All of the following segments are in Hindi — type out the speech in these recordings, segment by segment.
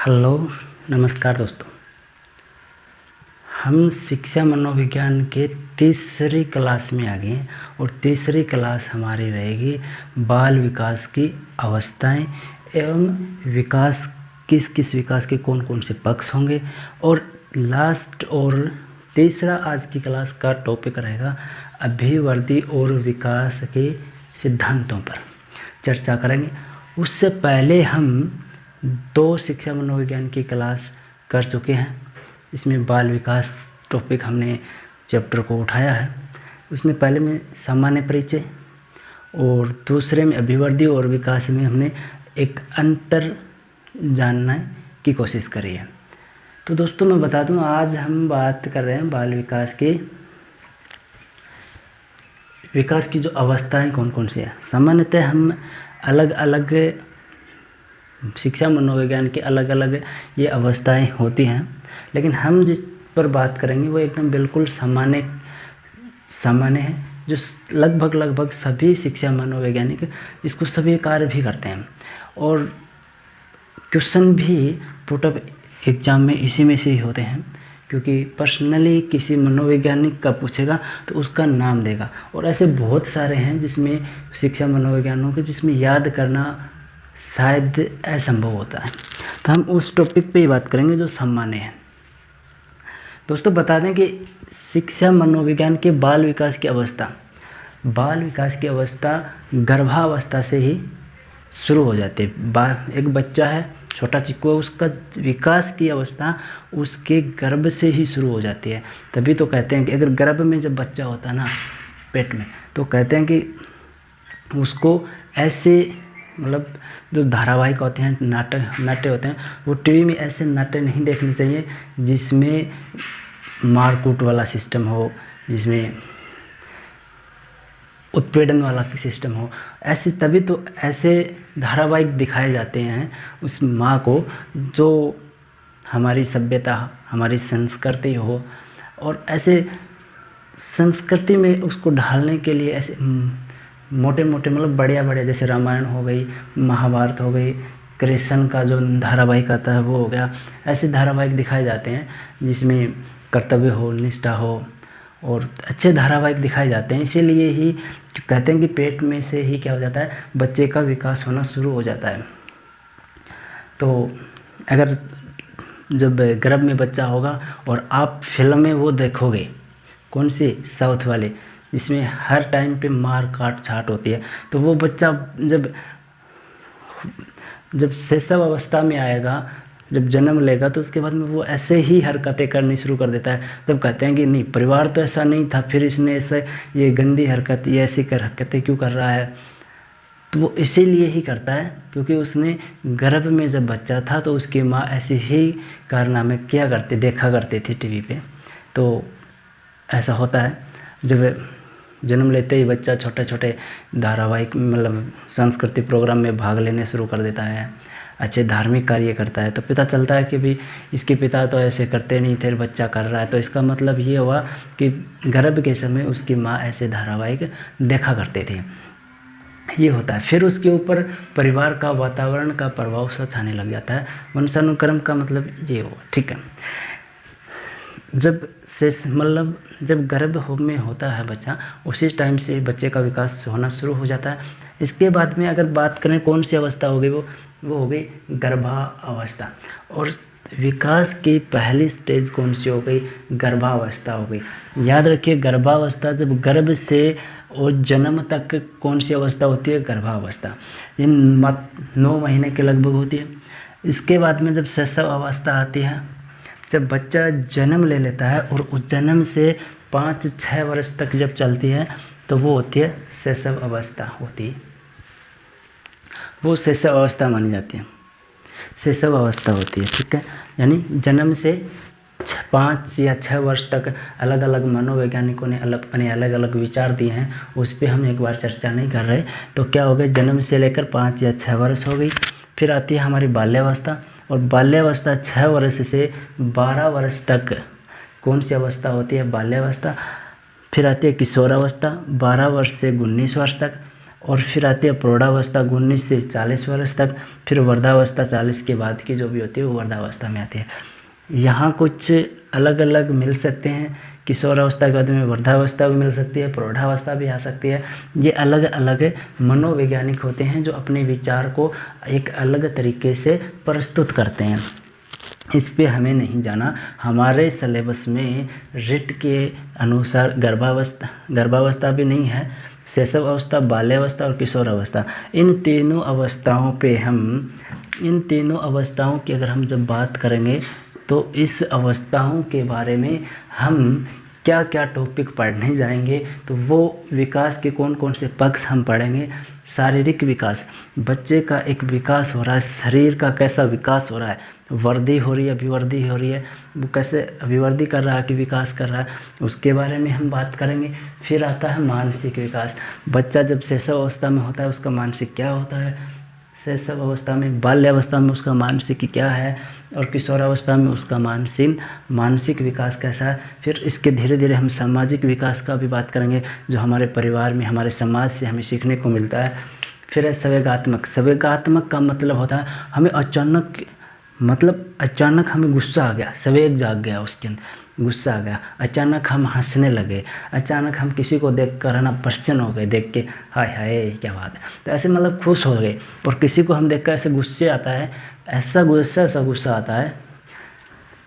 हेलो, नमस्कार दोस्तों। हम शिक्षा मनोविज्ञान के तीसरी क्लास में आ गए हैं और तीसरी क्लास हमारी रहेगी बाल विकास की अवस्थाएं एवं विकास, किस किस विकास के कौन कौन से पक्ष होंगे। और लास्ट और तीसरा आज की क्लास का टॉपिक रहेगा अभिवृद्धि और विकास के सिद्धांतों पर चर्चा करेंगे। उससे पहले हम 2 शिक्षा मनोविज्ञान की क्लास कर चुके हैं। इसमें बाल विकास टॉपिक हमने चैप्टर को उठाया है। उसमें पहले में सामान्य परिचय और दूसरे में अभिवृद्धि और विकास में हमने एक अंतर जानने की कोशिश करी है। तो दोस्तों मैं बता दूं, आज हम बात कर रहे हैं बाल विकास के विकास की जो अवस्थाएं कौन कौन सी है। सामान्यतः हम अलग अलग शिक्षा मनोविज्ञान के अलग अलग ये अवस्थाएं होती हैं, लेकिन हम जिस पर बात करेंगे वो एकदम बिल्कुल सामान्य है, जो लगभग सभी शिक्षा मनोवैज्ञानिक इसको स्वीकार भी करते हैं। और क्वेश्चन भी पुटअप एग्जाम में इसी में से ही होते हैं, क्योंकि पर्सनली किसी मनोवैज्ञानिक का पूछेगा तो उसका नाम देगा। और ऐसे बहुत सारे हैं जिसमें शिक्षा मनोविज्ञानों के जिसमें याद करना शायद असंभव होता है। तो हम उस टॉपिक पे ही बात करेंगे जो सामान्य है। दोस्तों बता दें कि शिक्षा मनोविज्ञान के बाल विकास की अवस्था गर्भावस्था से ही शुरू हो जाती है। एक बच्चा है, छोटा चिक्कू है, उसका विकास की अवस्था उसके गर्भ से ही शुरू हो जाती है। तभी तो कहते हैं कि अगर गर्भ में जब बच्चा होता है ना, पेट में, तो कहते हैं कि उसको ऐसे मतलब जो धारावाहिक होते हैं, नाट्य होते हैं, वो टीवी में ऐसे नाट्य नहीं देखने चाहिए जिसमें मारकूट वाला सिस्टम हो, जिसमें उत्पीड़न वाला सिस्टम हो। ऐसे तभी तो ऐसे धारावाहिक दिखाए जाते हैं उस माँ को, जो हमारी सभ्यता, हमारी संस्कृति हो। और ऐसे संस्कृति में उसको ढालने के लिए ऐसे मोटे मोटे मतलब बढ़िया जैसे रामायण हो गई, महाभारत हो गई, कृष्ण का जो धारावाहिक आता है वो हो गया। ऐसे धारावाहिक दिखाए जाते हैं जिसमें कर्तव्य हो, निष्ठा हो और अच्छे धारावाहिक दिखाए जाते हैं। इसीलिए ही कहते हैं कि पेट में से ही क्या हो जाता है, बच्चे का विकास होना शुरू हो जाता है। तो अगर जब गर्भ में बच्चा होगा और आप फिल्म में वो देखोगे, कौन सी, साउथ वाले, जिसमें हर टाइम पे मार काट छाट होती है, तो वो बच्चा जब शैशव अवस्था में आएगा, जब जन्म लेगा, तो उसके बाद में वो ऐसे ही हरकतें करनी शुरू कर देता है। तब कहते हैं कि नहीं, परिवार तो ऐसा नहीं था, फिर इसने ऐसे ये गंदी हरकत, ये ऐसी हरकतें क्यों कर रहा है। तो वो इसीलिए ही करता है क्योंकि उसने गर्भ में जब बच्चा था तो उसकी माँ ऐसे ही कारनामे देखा करती थी टीवी पे। तो ऐसा होता है, जब जन्म लेते ही बच्चा छोटे छोटे धारावाहिक मतलब सांस्कृतिक प्रोग्राम में भाग लेने शुरू कर देता है, अच्छे धार्मिक कार्य करता है, तो पता चलता है कि भी इसके पिता तो ऐसे करते नहीं थे, बच्चा कर रहा है। तो इसका मतलब ये हुआ कि गर्भ के समय उसकी माँ ऐसे धारावाहिक देखा करते थे। ये होता है। फिर उसके ऊपर परिवार का, वातावरण का प्रभाव सा छाने लग जाता है। वंशानुक्रम का मतलब ये हुआ, ठीक है। जब गर्भ में होता है बच्चा, उसी टाइम से बच्चे का विकास होना शुरू हो जाता है। इसके बाद में अगर बात करें कौन सी अवस्था हो गई, वो हो गई गर्भावस्था। और विकास की पहली स्टेज कौन सी हो गई, गर्भावस्था हो गई। याद रखिए, गर्भावस्था जब गर्भ से और जन्म तक कौन सी अवस्था होती है, गर्भावस्था। ये 9 महीने के लगभग होती है। इसके बाद में जब शैशव अवस्था आती है, जब बच्चा जन्म ले लेता है और उस जन्म से 5-6 वर्ष तक जब चलती है, तो वो होती है शैशव अवस्था होती है। वो शैशव अवस्था मानी जाती है, शैशव अवस्था होती है, ठीक है। यानी जन्म से 5 या 6 वर्ष तक अलग अलग मनोवैज्ञानिकों ने अपने अलग अलग विचार दिए हैं, उस पर हम एक बार चर्चा नहीं कर रहे। तो क्या हो गया, जन्म से लेकर 5 या 6 वर्ष हो गई। फिर आती है हमारी बाल्यावस्था, और बाल्यावस्था 6 वर्ष से 12 वर्ष तक कौन सी अवस्था होती है, बाल्यावस्था। फिर आती है किशोरावस्था, 12 वर्ष से 19 वर्ष तक। और फिर आती है प्रौढ़ावस्था 19 से 40 वर्ष तक, फिर वृद्धावस्था 40 के बाद की जो भी होती है वो वृद्धावस्था में आती है। यहाँ कुछ अलग अलग मिल सकते हैं, किशोरावस्था के बाद में वृद्धावस्था भी मिल सकती है, प्रौढ़ावस्था भी आ सकती है। ये अलग अलग मनोवैज्ञानिक होते हैं जो अपने विचार को एक अलग तरीके से प्रस्तुत करते हैं। इस पे हमें नहीं जाना। हमारे सिलेबस में रिट के अनुसार गर्भावस्था भी नहीं है, शैशव अवस्था, बाल्यावस्था और किशोरावस्था, इन तीनों अवस्थाओं की अगर हम जब बात करेंगे तो इस अवस्थाओं के बारे में हम क्या क्या टॉपिक पढ़ने जाएंगे, तो वो विकास के कौन कौन से पक्ष हम पढ़ेंगे। शारीरिक विकास, बच्चे का एक विकास हो रहा है, शरीर का कैसा विकास हो रहा है, वृद्धि हो रही है, अभिवृद्धि हो रही है, वो कैसे अभिवृद्धि कर रहा है कि विकास कर रहा है, उसके बारे में हम बात करेंगे। फिर आता है मानसिक विकास, बच्चा जब शैशव अवस्था में होता है उसका मानसिक क्या होता है, शैशव अवस्था में, बाल्यावस्था में उसका मानसिक क्या है, और किशोरावस्था में उसका मानसिक विकास कैसा है। फिर इसके धीरे धीरे हम सामाजिक विकास का भी बात करेंगे, जो हमारे परिवार में, हमारे समाज से हमें सीखने को मिलता है। फिर है संवेगात्मक का मतलब होता है हमें अचानक हमें गुस्सा आ गया, संवेग जाग गया, उसके अंदर गुस्सा आ गया, अचानक हम हंसने लगे, अचानक हम किसी को देख कर है ना प्रसन्न हो गए, देख के हाय हाय क्या बात है, तो ऐसे मतलब खुश हो गए। और किसी को हम देख कर ऐसे गुस्से आता है, ऐसा गुस्सा आता है,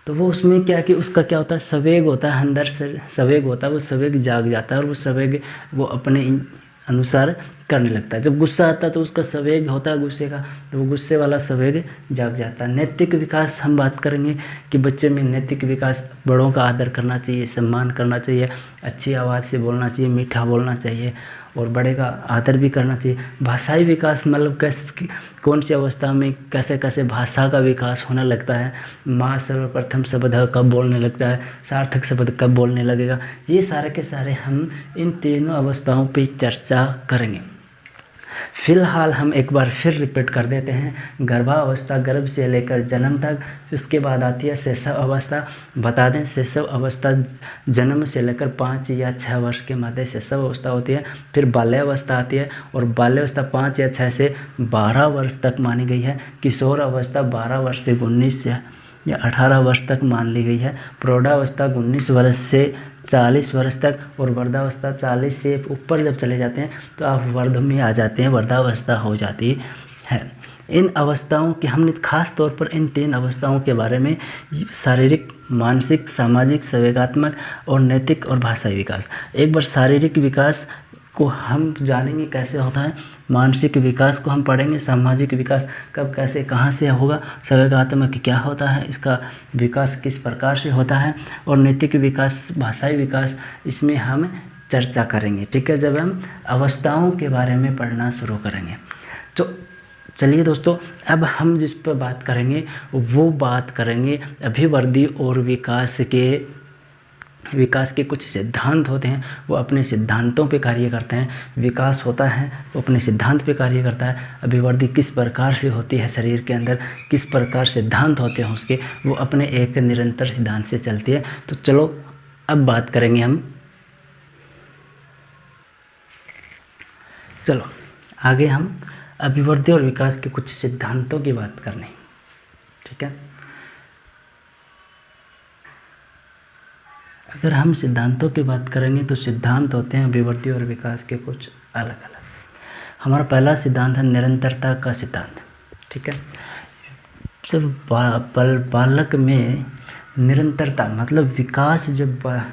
तो वो उसमें क्या कि उसका क्या होता है, संवेग होता है, अंदर से संवेग होता है, वो संवेग जाग जाता है और वो संवेग वो अपने अनुसार करने लगता है। जब गुस्सा आता है तो उसका संवेग होता है गुस्से का, तो वो गुस्से वाला संवेग जाग जाता है। नैतिक विकास हम बात करेंगे कि बच्चे में नैतिक विकास, बड़ों का आदर करना चाहिए, सम्मान करना चाहिए, अच्छी आवाज़ से बोलना चाहिए, मीठा बोलना चाहिए और बड़े का आदर भी करना चाहिए। भाषाई विकास मतलब कैसे, कौन सी अवस्था में कैसे कैसे भाषा का विकास होने लगता है, माँ सर्वप्रथम शब्द कब बोलने लगता है, सार्थक शब्द कब बोलने लगेगा, ये सारे के सारे हम इन तीनों अवस्थाओं पे चर्चा करेंगे। फिलहाल हम एक बार फिर रिपीट कर देते हैं, गर्भावस्था, गर्भ से लेकर जन्म तक, उसके बाद आती है शैशव अवस्था। बता दें शैशव अवस्था जन्म से लेकर 5 या 6 वर्ष के मध्य शैशव अवस्था होती है। फिर बाल्यावस्था आती है और बाल्यावस्था 5 या 6 से 12 वर्ष तक मानी गई है। किशोर अवस्था 12 वर्ष से 19 या 18 वर्ष तक मान ली गई है। प्रौढ़ावस्था 19 वर्ष से 40 वर्ष तक, और वृद्धावस्था 40 से ऊपर जब चले जाते हैं तो आप वर्ध में आ जाते हैं, वृद्धावस्था हो जाती है। इन अवस्थाओं के हमने खास तौर पर इन 3 अवस्थाओं के बारे में, शारीरिक, मानसिक, सामाजिक, संवेगात्मक और नैतिक और भाषाई विकास। एक बार शारीरिक विकास को हम जानेंगे कैसे होता है, मानसिक विकास को हम पढ़ेंगे, सामाजिक विकास कब कैसे कहाँ से होगा, संवेगात्मक क्या होता है, इसका विकास किस प्रकार से होता है, और नैतिक विकास, भाषाई विकास, इसमें हम चर्चा करेंगे। ठीक है, जब हम अवस्थाओं के बारे में पढ़ना शुरू करेंगे। तो चलिए दोस्तों, अब हम जिस पर बात करेंगे वो बात करेंगे अभिवृद्धि और विकास के कुछ सिद्धांत होते हैं, वो अपने सिद्धांतों पे कार्य करते हैं। विकास होता है वो अपने सिद्धांत पे कार्य करता है। अभिवृद्धि किस प्रकार से होती है शरीर के अंदर, किस प्रकार सिद्धांत होते हैं उसके, वो अपने एक निरंतर सिद्धांत से चलती है। तो चलो अब बात करेंगे हम, चलो आगे हम अभिवृद्धि और विकास के कुछ सिद्धांतों की बात करनी। ठीक है, अगर हम सिद्धांतों की बात करेंगे तो सिद्धांत होते हैं अभिवृद्धि और विकास के कुछ अलग अलग। हमारा पहला सिद्धांत है निरंतरता का सिद्धांत। ठीक है, जब बालक में निरंतरता मतलब विकास, जब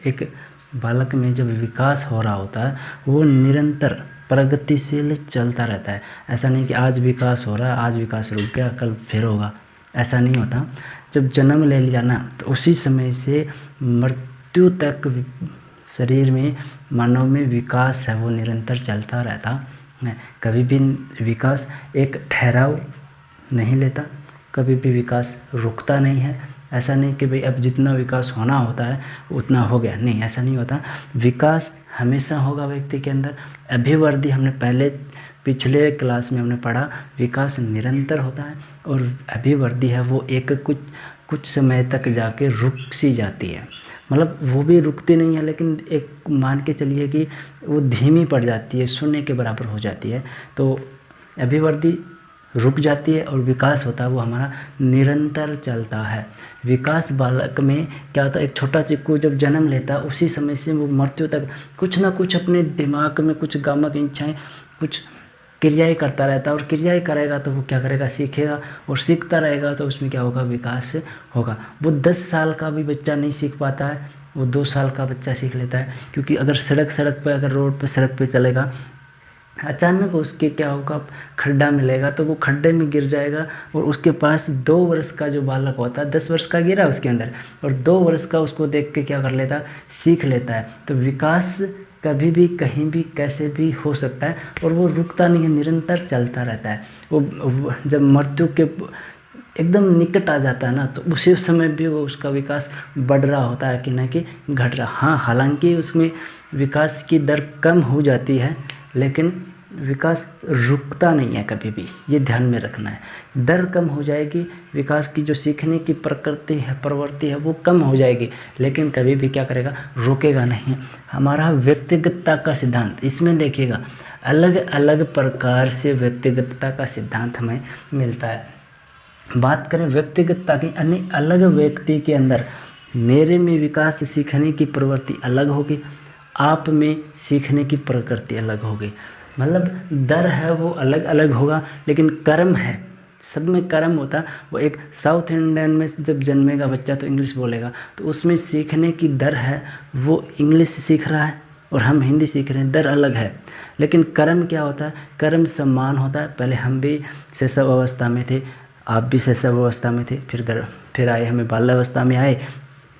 एक बालक में जब विकास हो रहा होता है वो निरंतर प्रगतिशील चलता रहता है। ऐसा नहीं कि आज विकास हो रहा है, आज विकास रुक गया, कल फिर होगा, ऐसा नहीं होता। जब जन्म ले लिया ना तो उसी समय से मृत्यु तक शरीर में, मानव में विकास है वो निरंतर चलता रहता है। कभी भी विकास एक ठहराव नहीं लेता, कभी भी विकास रुकता नहीं है। ऐसा नहीं कि भाई अब जितना विकास होना होता है उतना हो गया, नहीं, ऐसा नहीं होता। विकास हमेशा होगा व्यक्ति के अंदर। अभिवृद्धि हमने पिछले क्लास में हमने पढ़ा, विकास निरंतर होता है और अभिवृद्धि है वो एक कुछ कुछ समय तक जाके रुक सी जाती है। मतलब वो भी रुकती नहीं है, लेकिन एक मान के चलिए कि वो धीमी पड़ जाती है, शून्य के बराबर हो जाती है। तो अभिवृद्धि रुक जाती है और विकास होता है वो हमारा निरंतर चलता है। विकास बालक में क्या होता है, एक छोटा चिक्कू जब जन्म लेता है उसी समय से वो मृत्यु तक कुछ ना कुछ अपने दिमाग में कुछ कामक इच्छाएं, कुछ क्रियाएं करता रहता है। और क्रियाएं करेगा तो वो क्या करेगा, सीखेगा, और सीखता रहेगा तो उसमें क्या होगा, विकास होगा। वो 10 साल का भी बच्चा नहीं सीख पाता है, वो 2 साल का बच्चा सीख लेता है। क्योंकि अगर सड़क पे, अगर रोड पे सड़क पे चलेगा, अचानक उसके क्या होगा, खड्डा मिलेगा तो वो खड्डे में गिर जाएगा। और उसके पास 2 वर्ष का जो बालक होता है, 10 वर्ष का गिरा उसके अंदर, और 2 वर्ष का उसको देख के क्या कर लेता है, सीख लेता है। तो विकास कभी भी कहीं भी कैसे भी हो सकता है, और वो रुकता नहीं है, निरंतर चलता रहता है। वो जब मृत्यु के एकदम निकट आ जाता है ना, तो उसी समय भी वो उसका विकास बढ़ रहा होता है कि न कि घट रहा। हाँ, हालांकि उसमें विकास की दर कम हो जाती है, लेकिन विकास रुकता नहीं है कभी भी, ये ध्यान में रखना है। दर कम हो जाएगी, विकास की जो सीखने की प्रवृत्ति है वो कम हो जाएगी, लेकिन कभी भी क्या करेगा, रुकेगा नहीं। हमारा व्यक्तिगतता का सिद्धांत, इसमें देखिएगा अलग अलग प्रकार से व्यक्तिगतता का सिद्धांत हमें मिलता है। बात करें व्यक्तिगतता की, यानी अलग व्यक्ति के अंदर मेरे में विकास सीखने की प्रवृत्ति अलग होगी, आप में सीखने की प्रकृति अलग होगी। मतलब दर है वो अलग अलग होगा, लेकिन कर्म है, सब में कर्म होता। वो एक साउथ इंडियन में जब जन्मेगा बच्चा तो इंग्लिश बोलेगा, तो उसमें सीखने की दर है, वो इंग्लिश सीख रहा है और हम हिंदी सीख रहे हैं, दर अलग है। लेकिन कर्म क्या होता है, कर्म समान होता है। पहले हम भी शैशव अवस्था में थे, आप भी शैशव अवस्था में थे, फिर आए, हमें बाल्यावस्था में आए,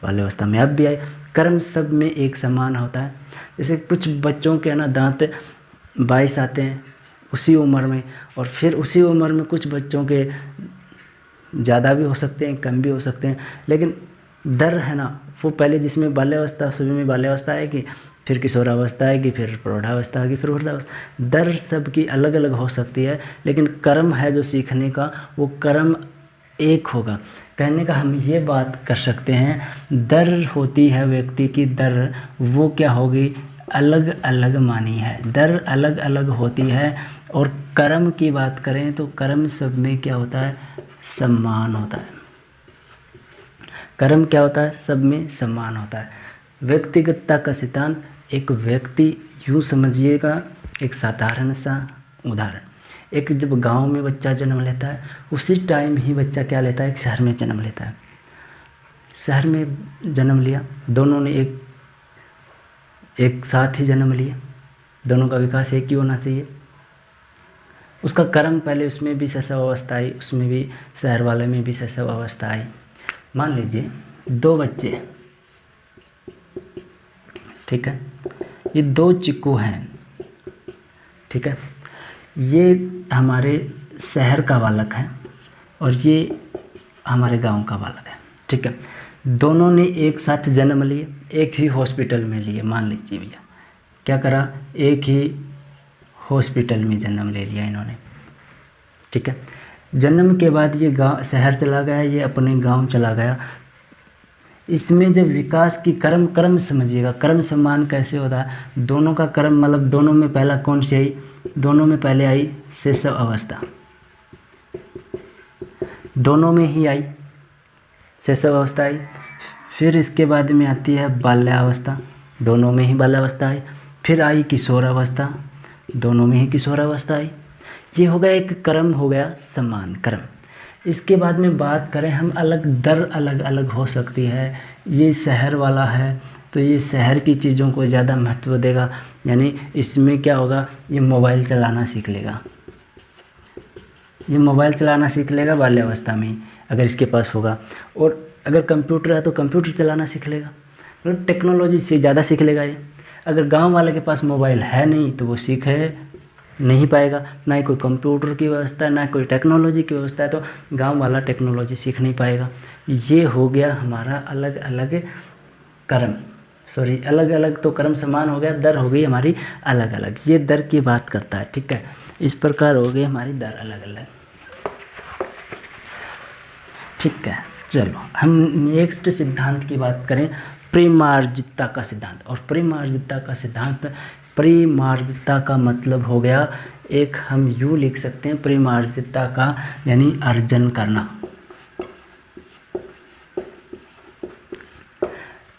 बाल्यावस्था में आप भी आए। कर्म सब में एक समान होता है। जैसे कुछ बच्चों के ना दांत 22 आते हैं उसी उम्र में, और फिर उसी उम्र में कुछ बच्चों के ज़्यादा भी हो सकते हैं, कम भी हो सकते हैं, लेकिन दर है ना, वो पहले जिसमें बाल्यावस्था, शुरू में बाल्यावस्था आएगी, फिर किशोरावस्था आएगी, फिर प्रौढ़ावस्था आएगी, फिर वृद्धावस्था। दर सबकी अलग अलग हो सकती है, लेकिन कर्म है जो सीखने का, वो कर्म एक होगा। कहने का हम ये बात कर सकते हैं, दर होती है व्यक्ति की दर, वो क्या होगी, अलग अलग मानी है। दर अलग अलग होती है। और कर्म की बात करें तो कर्म सब में क्या होता है, सम्मान होता है। कर्म क्या होता है, सब में सम्मान होता है। व्यक्तिगतता का सिद्धांत, एक व्यक्ति, यूँ समझिएगा, एक साधारण सा उदाहरण, एक जब गांव में बच्चा जन्म लेता है, उसी टाइम ही बच्चा क्या लेता है, एक शहर में जन्म लेता है। शहर में जन्म लिया, दोनों ने एक साथ ही जन्म लिया, दोनों का विकास एक ही होना चाहिए। उसका कर्म पहले उसमें भी शैशव अवस्था आई, उसमें भी शहर वाले में भी शैशव अवस्था आई। मान लीजिए 2 बच्चे, ठीक है, ये 2 चिक्कू हैं, ठीक है, ये हमारे शहर का बालक है और ये हमारे गांव का बालक है, ठीक है। दोनों ने एक साथ जन्म लिए, एक ही हॉस्पिटल में लिए। मान लीजिए भैया क्या करा, एक ही हॉस्पिटल में जन्म ले लिया इन्होंने, ठीक है। जन्म के बाद ये गांव, शहर चला गया, ये अपने गांव चला गया। इसमें जब विकास की कर्म समझिएगा, कर्म सम्मान कैसे होता है, दोनों का कर्म, मतलब दोनों में पहला कौन सी आई, दोनों में पहले आई शैशव अवस्था, दोनों में ही आई शैशव अवस्था आई। फिर इसके बाद में आती है बाल्यावस्था, दोनों में ही बाल्यावस्था आई। फिर आई किशोरावस्था, दोनों में ही किशोरावस्था आई। ये हो गया एक कर्म, हो गया सम्मान कर्म। इसके बाद में बात करें हम, अलग दर अलग अलग हो सकती है। ये शहर वाला है तो ये शहर की चीज़ों को ज़्यादा महत्व देगा, यानी इसमें क्या होगा, ये मोबाइल चलाना सीख लेगा, ये मोबाइल चलाना सीख लेगा बाल्यावस्था में अगर इसके पास होगा। और अगर कंप्यूटर है तो कंप्यूटर चलाना सीख लेगा, मतलब टेक्नोलॉजी से ज़्यादा सीख लेगा ये। अगर गांव वाले के पास मोबाइल है नहीं तो वो सीख नहीं पाएगा, ना ही कोई कंप्यूटर की व्यवस्था है, ना कोई टेक्नोलॉजी की व्यवस्था है, तो गांव वाला टेक्नोलॉजी सीख नहीं पाएगा। ये हो गया हमारा अलग अलग कर्म, अलग अलग तो कर्म समान हो गया, दर हो गई हमारी अलग अलग। ये दर की बात करता है, ठीक है। इस प्रकार हो गई हमारी दर अलग अलग, ठीक है। चलो हम नेक्स्ट सिद्धांत की बात करें, परिमार्जितता का सिद्धांत। और परिमार्जितता का मतलब हो गया, एक हम यूँ लिख सकते हैं, परिमार्जितता का यानी अर्जन करना।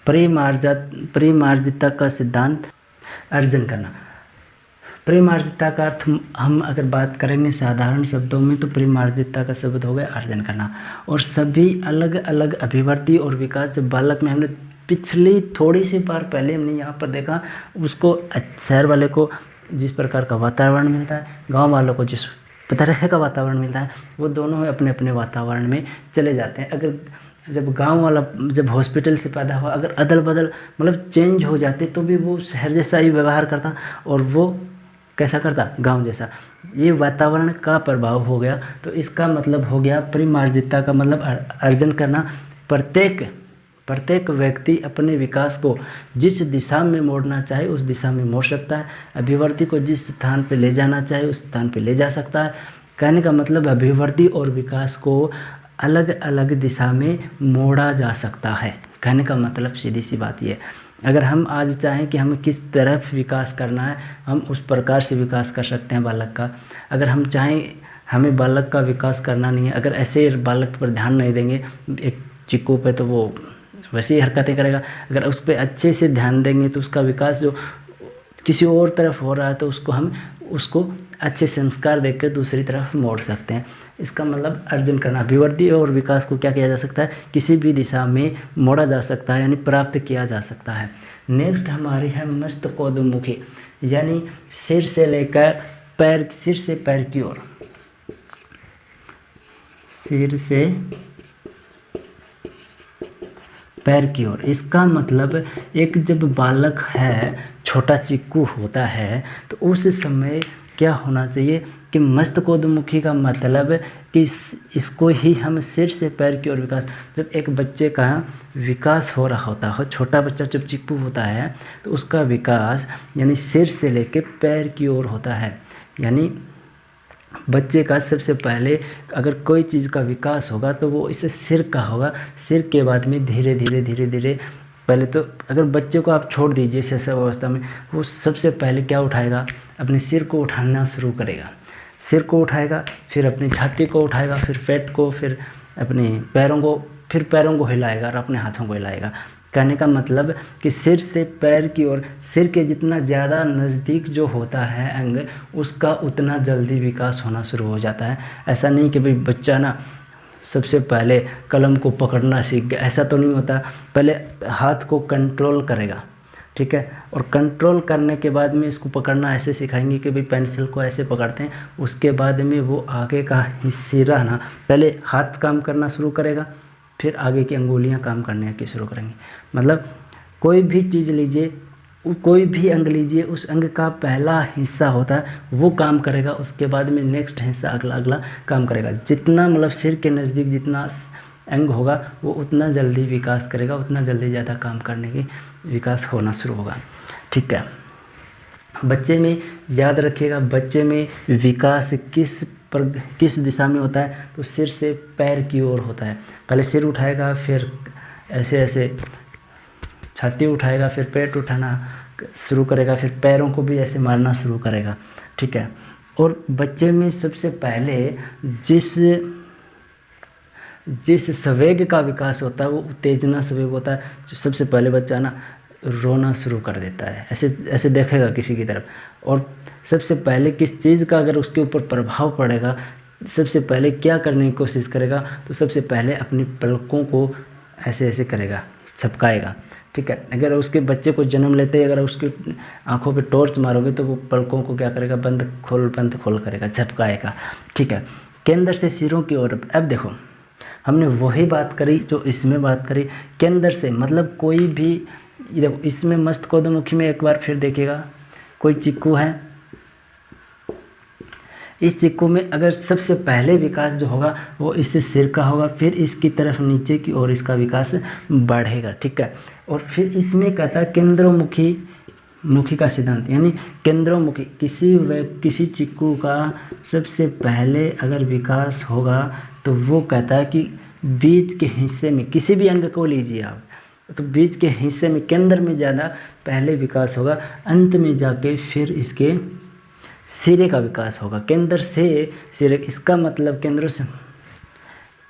परिमार्जितता का सिद्धांत अर्जन करना। परिमार्जितता का अर्थ हम अगर बात करेंगे साधारण शब्दों में, तो परिमार्जितता का शब्द हो गया अर्जन करना। और सभी अलग अलग अभिवृद्धि और विकास जब बालक में, हमने पिछली थोड़ी सी बार पहले हमने यहाँ पर देखा, उसको शहर वाले को जिस प्रकार का वातावरण मिलता है, गांव वालों को जिस तरह का वातावरण मिलता है, वो दोनों अपने अपने वातावरण में चले जाते हैं। अगर जब गांव वाला जब हॉस्पिटल से पैदा हुआ, अगर अदल बदल मतलब चेंज हो जाते, तो भी वो शहर जैसा ही व्यवहार करता, और वो कैसा करता, गांव जैसा। ये वातावरण का प्रभाव हो गया। तो इसका मतलब हो गया परिमार्जितता का मतलब अर्जन करना। प्रत्येक व्यक्ति अपने विकास को जिस दिशा में मोड़ना चाहे उस दिशा में मोड़ सकता है। अभिवृद्धि को जिस स्थान पे ले जाना चाहे उस स्थान पे ले जा सकता है। कहने का मतलब अभिवृद्धि और विकास को अलग अलग दिशा में मोड़ा जा सकता है। कहने का मतलब सीधी सी बात ये है, अगर हम आज चाहें कि हमें किस तरफ विकास करना है, हम उस प्रकार से विकास कर सकते हैं बालक का। अगर हम चाहें हमें बालक का विकास करना नहीं है, अगर ऐसे बालक पर ध्यान नहीं देंगे एक चिक्कू पे, तो वो वैसे ही हरकतें करेगा। अगर उस पर अच्छे से ध्यान देंगे तो उसका विकास जो किसी और तरफ हो रहा है, तो उसको अच्छे संस्कार देकर दूसरी तरफ मोड़ सकते हैं। इसका मतलब अर्जन करना। अभिवृद्धि और विकास को क्या किया जा सकता है, किसी भी दिशा में मोड़ा जा सकता है, यानी प्राप्त किया जा सकता है। नेक्स्ट हमारी है मस्तकोद्मुखी, यानी सिर से पैर की ओर, सिर से पैर की ओर। इसका मतलब एक जब बालक है, छोटा चिक्कू होता है, तो उस समय क्या होना चाहिए कि मस्तकोद्मुखी का मतलब कि इसको ही हम सिर से पैर की ओर विकास। जब एक बच्चे का विकास हो रहा होता है, छोटा बच्चा जब चिक्कू होता है, तो उसका विकास यानी सिर से लेके पैर की ओर होता है। यानी बच्चे का सबसे पहले अगर कोई चीज़ का विकास होगा तो वो इससे सिर का होगा। सिर के बाद में धीरे धीरे पहले तो अगर बच्चे को आप छोड़ दीजिए शैशव अवस्था में, वो सबसे पहले क्या उठाएगा, अपने सिर को उठाना शुरू करेगा। सिर को उठाएगा, फिर अपनी छाती को उठाएगा, फिर पेट को, फिर अपने पैरों को हिलाएगा और अपने हाथों को हिलाएगा। कहने का मतलब कि सिर से पैर की ओर, सिर के जितना ज़्यादा नज़दीक जो होता है अंग, उसका उतना जल्दी विकास होना शुरू हो जाता है। ऐसा नहीं कि भाई बच्चा ना सबसे पहले कलम को पकड़ना सीख गया, ऐसा तो नहीं होता। पहले हाथ को कंट्रोल करेगा, ठीक है, और कंट्रोल करने के बाद में इसको पकड़ना ऐसे सिखाएंगे कि भाई पेंसिल को ऐसे पकड़ते हैं। उसके बाद में वो आगे का हिस्सा ना, पहले हाथ काम करना शुरू करेगा, फिर आगे की अंगुलियां काम करने की शुरू करेंगी। मतलब कोई भी चीज़ लीजिए, कोई भी अंग लीजिए, उस अंग का पहला हिस्सा होता है वो काम करेगा, उसके बाद में नेक्स्ट हिस्सा अगला काम करेगा। जितना मतलब सिर के नज़दीक जितना अंग होगा वो उतना जल्दी विकास करेगा, उतना जल्दी ज़्यादा काम करने की विकास होना शुरू होगा। ठीक है, बच्चे में याद रखिएगा, बच्चे में विकास किस दिशा में होता है, तो सिर से पैर की ओर होता है। पहले सिर उठाएगा, फिर ऐसे छाती उठाएगा, फिर पेट उठाना शुरू करेगा, फिर पैरों को भी ऐसे मारना शुरू करेगा। ठीक है, और बच्चे में सबसे पहले जिस संवेग का विकास होता है वो उत्तेजना संवेग होता है। जो सबसे पहले बच्चा ना रोना शुरू कर देता है, ऐसे देखेगा किसी की तरफ, और सबसे पहले किस चीज़ का अगर उसके ऊपर प्रभाव पड़ेगा, सबसे पहले क्या करने की कोशिश करेगा, तो सबसे पहले अपनी पलकों को ऐसे करेगा, झपकाएगा। ठीक है, अगर उसके बच्चे को जन्म लेते ही अगर उसकी आंखों पे टॉर्च मारोगे तो वो पलकों को क्या करेगा, बंद खोल करेगा, झपकाएगा। ठीक है, केंद्र से सिरों की ओर। अब देखो, हमने वही बात करी जो इसमें बात करी, केंद्र से मतलब कोई भी, देखो इसमें मस्तकोद्मुखी में एक बार फिर देखिएगा, कोई चिक्कू है, इस चिक्कू में अगर सबसे पहले विकास जो होगा वो इससे सिर का होगा, फिर इसकी तरफ नीचे की ओर इसका विकास बढ़ेगा। ठीक है, और फिर इसमें कहता है मुखी का सिद्धांत यानी केंद्रोमुखी। किसी चिक्कू का सबसे पहले अगर विकास होगा तो वो कहता है कि बीज के हिस्से में, किसी भी अंग को लीजिए आप, तो बीज के हिस्से में केंद्र में ज़्यादा पहले विकास होगा, अंत में जाके फिर इसके सिरे का विकास होगा। केंद्र से सिरे, इसका मतलब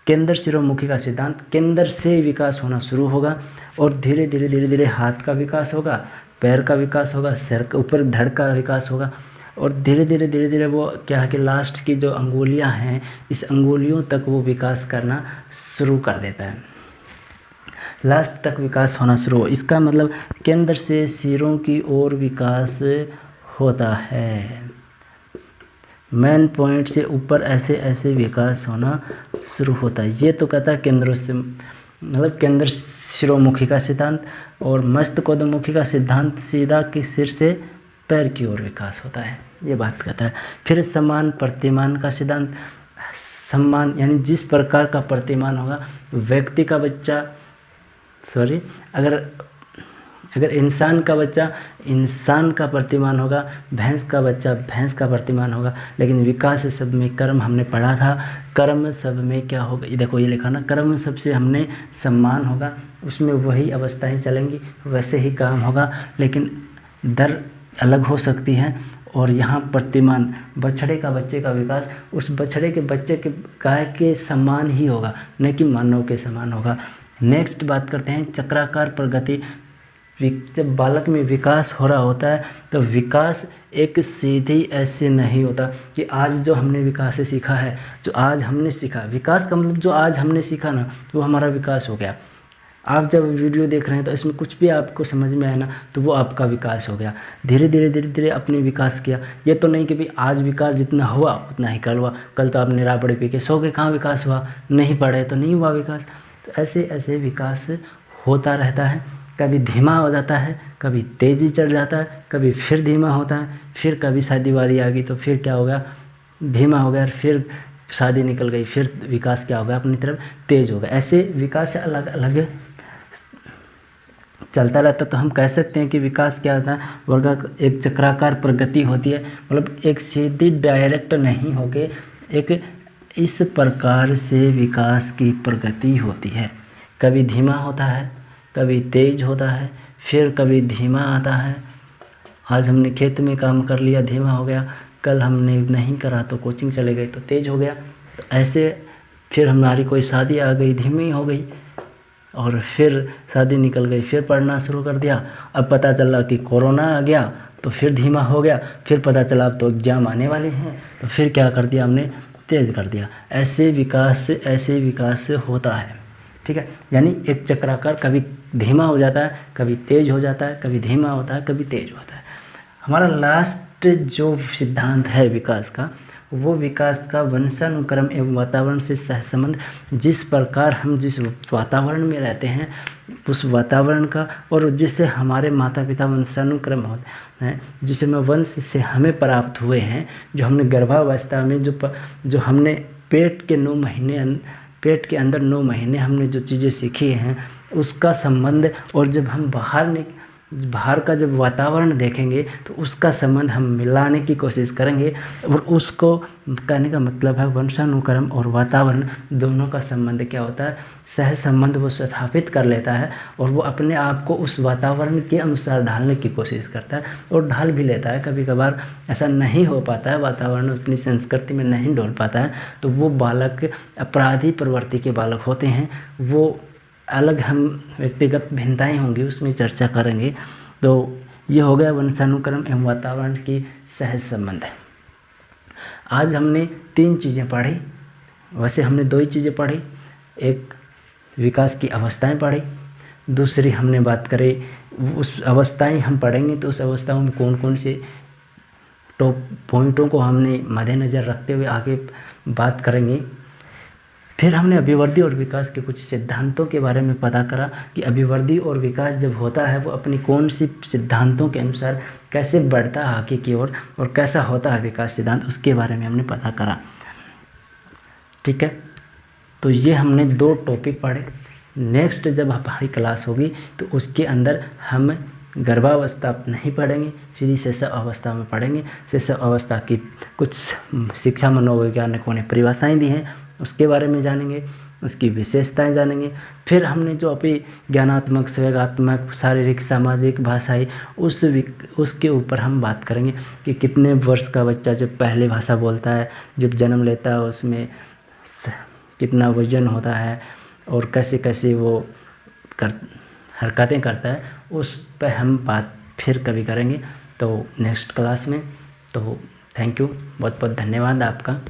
केंद्र सिरोमुखी का सिद्धांत, केंद्र से विकास होना शुरू होगा और धीरे धीरे हाथ का विकास होगा, पैर का विकास होगा, सिर के ऊपर धड़ का विकास होगा और धीरे धीरे वो क्या है कि लास्ट की जो अंगुलियां हैं, इस अंगुलियों तक वो विकास करना शुरू कर देता है, लास्ट तक विकास होना शुरू हो। इसका मतलब केंद्र से सिरों की ओर विकास होता है, मेन पॉइंट से ऊपर ऐसे ऐसे विकास होना शुरू होता है। ये तो कहता है केंद्र से, मतलब केंद्र सिरोमुखी का सिद्धांत। और मस्तकोद्मुखी का सिद्धांत सीधा कि सिर से पैर की ओर विकास होता है, ये बात कहता है। फिर समान प्रतिमान का सिद्धांत, सम्मान यानी जिस प्रकार का प्रतिमान होगा व्यक्ति का बच्चा, अगर इंसान का बच्चा इंसान का प्रतिमान होगा, भैंस का बच्चा भैंस का प्रतिमान होगा। लेकिन विकास सब में कर्म हमने पढ़ा था, कर्म सब में क्या होगा, ये देखो ये लिखा ना, कर्म सबसे हमने सम्मान होगा, उसमें वही अवस्थाएं चलेंगी, वैसे ही काम होगा, लेकिन दर अलग हो सकती है। और यहाँ प्रतिमान, बछड़े का बच्चे का विकास उस बछड़े के बच्चे के गाय के समान ही होगा, न कि मानव के समान होगा। नेक्स्ट बात करते हैं चक्राकार प्रगति। जब बालक में विकास हो रहा होता है तो विकास एक सीधी ऐसे नहीं होता कि आज जो हमने विकास से सीखा है, जो आज हमने सीखा, विकास का मतलब जो आज हमने सीखा ना, वो हमारा विकास हो गया। आप जब वीडियो देख रहे हैं तो इसमें कुछ भी आपको समझ में आया ना, तो वो आपका विकास हो गया। धीरे धीरे अपने विकास किया। ये तो नहीं कि भाई आज विकास जितना हुआ उतना ही कल हुआ, कल तो आपने राबड़ी पी के सो गए, कहाँ विकास हुआ, नहीं पढ़े तो नहीं हुआ विकास। तो ऐसे ऐसे विकास होता रहता है। कभी धीमा हो जाता है, कभी तेज़ी चढ़ जाता है, कभी फिर धीमा होता है, फिर कभी शादी वादी आ गई तो फिर क्या हो गया, धीमा हो गया, फिर शादी निकल गई, फिर विकास क्या हो गया, अपनी तरफ तेज हो गया। ऐसे विकास अलग अलग चलता रहता। तो हम कह सकते हैं कि विकास क्या होता है, वर्ग एक चक्राकार प्रगति होती है, मतलब एक सीधी डायरेक्ट नहीं होके एक इस प्रकार से विकास की प्रगति होती है। कभी धीमा होता है, कभी तेज होता है, फिर कभी धीमा आता है। आज हमने खेत में काम कर लिया, धीमा हो गया, कल हमने नहीं करा तो कोचिंग चले गए तो तेज हो गया। तो ऐसे फिर हमारी कोई शादी आ गई, धीमी हो गई, और फिर शादी निकल गई, फिर पढ़ना शुरू कर दिया। अब पता चला कि कोरोना आ गया तो फिर धीमा हो गया, फिर पता चला अब तो एग्ज़ाम आने वाले हैं, तो फिर क्या कर दिया हमने, तेज़ कर दिया। ऐसे विकास होता है, ठीक है। यानी एक चक्राकार कभी धीमा हो जाता है, कभी तेज हो जाता है, कभी धीमा होता है, कभी तेज होता है। हमारा लास्ट जो सिद्धांत है विकास का, वो विकास का वंशानुक्रम एवं वातावरण से सहसंबंध। जिस प्रकार हम जिस वातावरण में रहते हैं उस वातावरण का, और जिससे हमारे माता पिता वंशानुक्रम होते हैं, जिसे में वंश से हमें प्राप्त हुए हैं, जो हमने गर्भावस्था में जो हमने पेट के अंदर 9 महीने हमने जो चीज़ें सीखी हैं उसका संबंध, और जब हम बाहर का जब वातावरण देखेंगे तो उसका संबंध हम मिलाने की कोशिश करेंगे। और उसको कहने का मतलब है वंशानुक्रम और वातावरण दोनों का संबंध क्या होता है, सह संबंध वो स्थापित कर लेता है, और वो अपने आप को उस वातावरण के अनुसार ढालने की कोशिश करता है और ढाल भी लेता है। कभी कभार ऐसा नहीं हो पाता है, वातावरण अपनी संस्कृति में नहीं ढल पाता है, तो वो बालक अपराधी प्रवृत्ति के बालक होते हैं। वो अलग हम व्यक्तिगत भिन्नताएं होंगी, उसमें चर्चा करेंगे। तो ये हो गया वंशानुक्रम एवं वातावरण की सहज संबंध है। आज हमने 3 चीज़ें पढ़ी, वैसे हमने 2 ही चीज़ें पढ़ी। एक विकास की अवस्थाएं पढ़ी, दूसरी हमने बात करी उस अवस्थाएं हम पढ़ेंगे तो उस अवस्थाओं में कौन कौन से टॉप पॉइंटों को हमने मद्देनज़र रखते हुए आगे बात करेंगे। फिर हमने अभिवृद्धि और विकास के कुछ सिद्धांतों के बारे में पता करा कि अभिवृद्धि और विकास जब होता है वो अपनी कौन सी सिद्धांतों के अनुसार कैसे बढ़ता है आगे की ओर, और कैसा होता है विकास सिद्धांत, उसके बारे में हमने पता करा, ठीक है। तो ये हमने 2 टॉपिक पढ़े। नेक्स्ट जब हमारी क्लास होगी तो उसके अंदर हम गर्भावस्था आप नहीं पढ़ेंगे, सीधी शिशु अवस्था में पढ़ेंगे। शिशु अवस्था की कुछ शिक्षा मनोवैज्ञानिकों ने परिभाषाएँ दी हैं, उसके बारे में जानेंगे, उसकी विशेषताएं जानेंगे। फिर हमने जो अभी ज्ञानात्मक, संवेगात्मक, शारीरिक, सामाजिक, भाषाई उसके ऊपर हम बात करेंगे कि कितने वर्ष का बच्चा जब पहली भाषा बोलता है, जब जन्म लेता है, उसमें कितना वजन होता है और कैसे कैसे वो हरकतें करता है, उस पर हम बात फिर कभी करेंगे तो नेक्स्ट क्लास में। तो थैंक यू, बहुत बहुत धन्यवाद आपका।